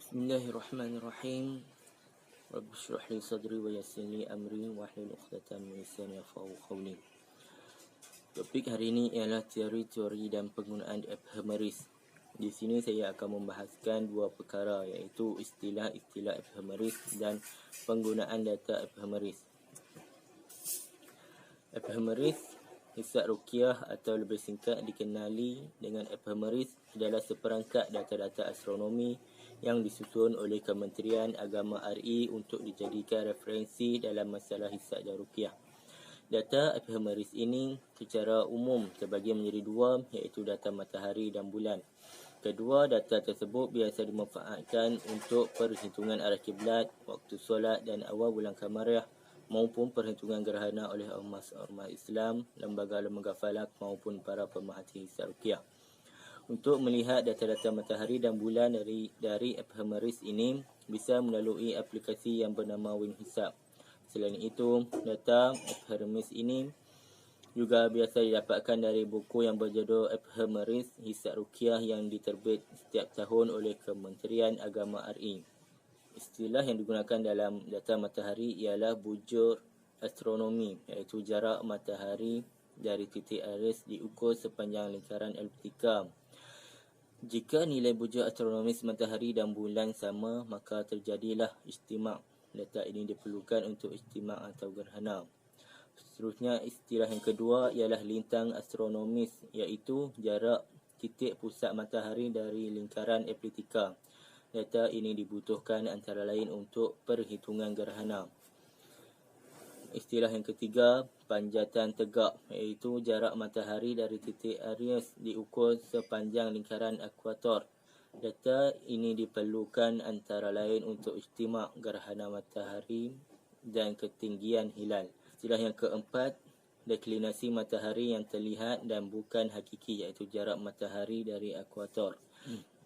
Bismillahirrahmanirrahim. Rabbi shrah li sadri wa yassir li amri wahlul 'uqdatam min lisani yafqahu qawli. Topik hari ini ialah teori dan penggunaan ephemeris. Di sini saya akan membahaskan dua perkara, iaitu istilah-istilah ephemeris dan penggunaan data ephemeris. Ephemeris, hisab ruqyah atau lebih singkat dikenali dengan ephemeris, adalah seperangkat data-data astronomi yang disusun oleh Kementerian Agama RI untuk dijadikan referensi dalam masalah hisab dan ruqyah. Data ephemeris ini secara umum terbagi menjadi dua, iaitu data matahari dan bulan. Kedua data tersebut biasa dimanfaatkan untuk perhitungan arah kiblat, waktu solat dan awal bulan Qamariyah, maupun perhitungan gerhana oleh ormas Islam, lembaga-lembaga falak maupun para pemerhati hisab ruqyah. Untuk melihat data-data matahari dan bulan dari ephemeris ini bisa melalui aplikasi yang bernama WinHisab. Selain itu, data ephemeris ini juga biasa didapatkan dari buku yang berjudul Ephemeris Hisab Ruqyah yang diterbit setiap tahun oleh Kementerian Agama RI. Istilah yang digunakan dalam data matahari ialah bujur astronomi, iaitu jarak matahari dari titik Aries diukur sepanjang lingkaran elliptika. Jika nilai bujur astronomis matahari dan bulan sama, maka terjadilah istimak. Data ini diperlukan untuk istimak atau gerhana. Seterusnya, istilah yang kedua ialah lintang astronomis, iaitu jarak titik pusat matahari dari lingkaran elliptika. Data ini dibutuhkan antara lain untuk perhitungan gerhana. Istilah yang ketiga, panjatan tegak, iaitu jarak matahari dari titik Aries diukur sepanjang lingkaran ekuator. Data ini diperlukan antara lain untuk istimak gerhana matahari dan ketinggian hilal. Istilah yang keempat, deklinasi matahari yang terlihat dan bukan hakiki, iaitu jarak matahari dari ekuator.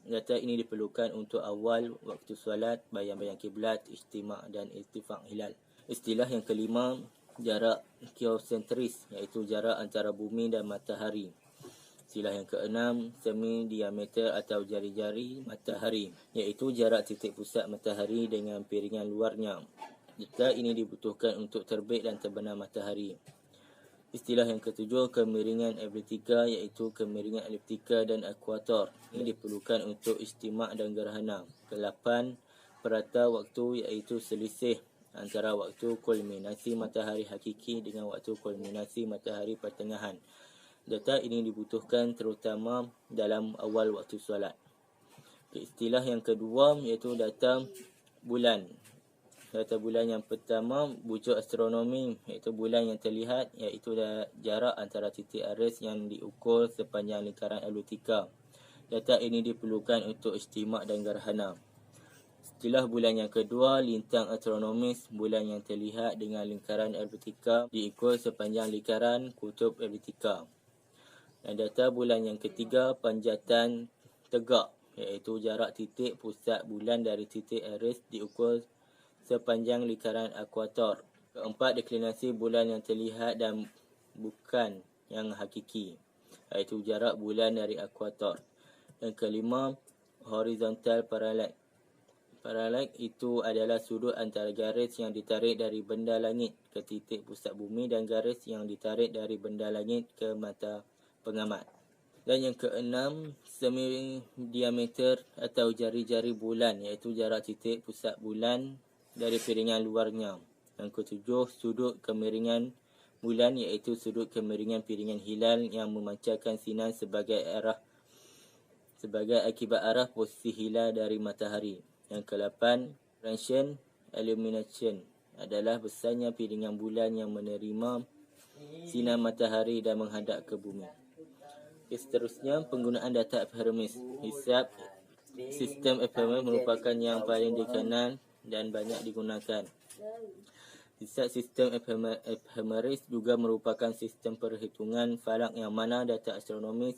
Data ini diperlukan untuk awal waktu solat, bayang-bayang kiblat, istimak dan irtifak hilal. Istilah yang kelima, jarak geosentris, iaitu jarak antara bumi dan matahari. Istilah yang keenam, semi diameter atau jari-jari matahari, iaitu jarak titik pusat matahari dengan piringan luarnya. Data ini dibutuhkan untuk terbit dan terbenam matahari. Istilah yang ketujuh, kemiringan elliptika, iaitu kemiringan elliptika dan ekuator. Ini diperlukan untuk istimak dan gerhana. Kelapan, perata waktu, iaitu selisih antara waktu kulminasi matahari hakiki dengan waktu kulminasi matahari pertengahan. Data ini dibutuhkan terutama dalam awal waktu solat. Istilah yang kedua iaitu data bulan. Data bulan yang pertama, bujur astronomi, iaitu bulan yang terlihat, iaitu jarak antara titik Aries yang diukur sepanjang lingkaran elliptika. Data ini diperlukan untuk istimak dan gerhana. Istilah bulan yang kedua, lintang astronomis, bulan yang terlihat dengan lingkaran elliptika diukur sepanjang lingkaran kutub elliptika. Dan data bulan yang ketiga, panjatan tegak, iaitu jarak titik pusat bulan dari titik Aries diukur sepanjang lingkaran ekuator. Keempat, deklinasi bulan yang terlihat dan bukan yang hakiki, iaitu jarak bulan dari ekuator. Yang kelima, horizontal parallax. Parallax itu adalah sudut antara garis yang ditarik dari benda langit ke titik pusat bumi dan garis yang ditarik dari benda langit ke mata pengamat. Dan yang keenam, semi diameter atau jari-jari bulan, iaitu jarak titik pusat bulan dari piringan luarnya. Yang ketujuh, sudut kemiringan bulan, iaitu sudut kemiringan piringan hilal yang memancarkan sinar sebagai akibat arah posisi hilal dari matahari. Yang ke-8, transient illumination adalah besarnya piringan bulan yang menerima sinar matahari dan menghadap ke bumi. Seterusnya, penggunaan data ephemeris. Hisab sistem ephemeris merupakan yang paling dikenal dan banyak digunakan. Hisab sistem ephemeris juga merupakan sistem perhitungan falak yang mana data astronomis,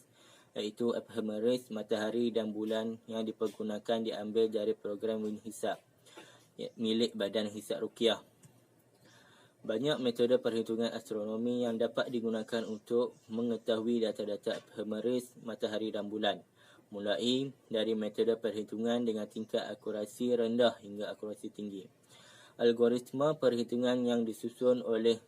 iaitu ephemeris matahari dan bulan yang dipergunakan diambil dari program WinHisab milik Badan Hisab Ruqyah. Banyak metode perhitungan astronomi yang dapat digunakan untuk mengetahui data-data ephemeris matahari dan bulan. mulai dari metode perhitungan dengan tingkat akurasi rendah hingga akurasi tinggi. Algoritma perhitungan yang disusun oleh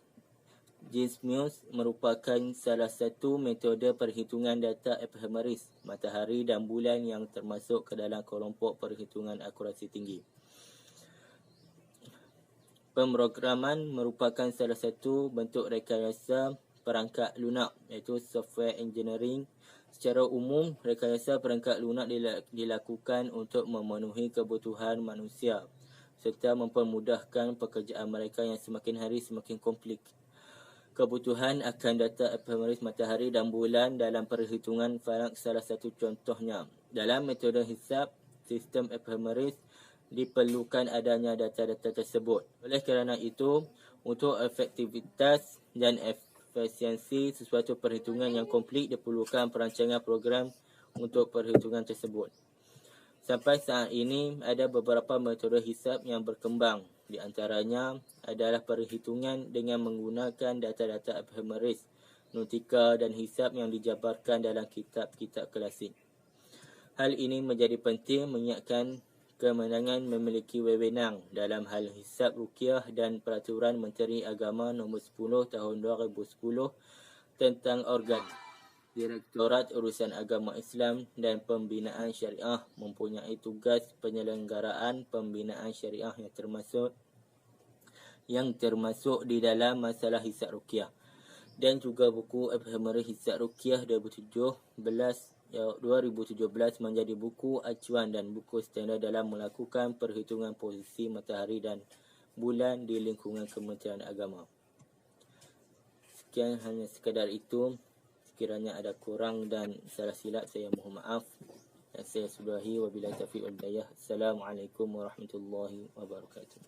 Gizmius merupakan salah satu metode perhitungan data ephemeris matahari dan bulan yang termasuk ke dalam kelompok perhitungan akurasi tinggi. Pemrograman merupakan salah satu bentuk rekayasa perangkat lunak, iaitu software engineering. Secara umum, rekayasa perangkat lunak dilakukan untuk memenuhi kebutuhan manusia serta mempermudahkan pekerjaan mereka yang semakin hari semakin kompleks. Kebutuhan akan data ephemeris matahari dan bulan dalam perhitungan falak salah satu contohnya. Dalam metode hisab sistem ephemeris diperlukan adanya data-data tersebut. Oleh kerana itu, untuk efektivitas dan efisiensi sesuatu perhitungan yang komplit diperlukan perancangan program untuk perhitungan tersebut. Sampai saat ini, ada beberapa metode hisab yang berkembang. Di antaranya adalah perhitungan dengan menggunakan data-data ephemeris, nutika dan hisab yang dijabarkan dalam kitab-kitab klasik. Hal ini menjadi penting mengingatkan kemenangan memiliki wewenang dalam hal hisab ruqyah dan Peraturan Menteri Agama Nombor 10 Tahun 2010 tentang organ Direktorat Urusan Agama Islam dan Pembinaan Syariah mempunyai tugas penyelenggaraan pembinaan syariah yang termasuk di dalam masalah hisab ruqyah, dan juga buku ephemeris hisab ruqyah 2017 menjadi buku acuan dan buku standar dalam melakukan perhitungan posisi matahari dan bulan di lingkungan Kementerian Agama. Sekian, hanya sekadar itu. Sekiranya ada kurang dan salah silap, saya mohon maaf. Dan saya sudahi, wabillahi taufiq wal hidayah. Assalamualaikum warahmatullahi wabarakatuh.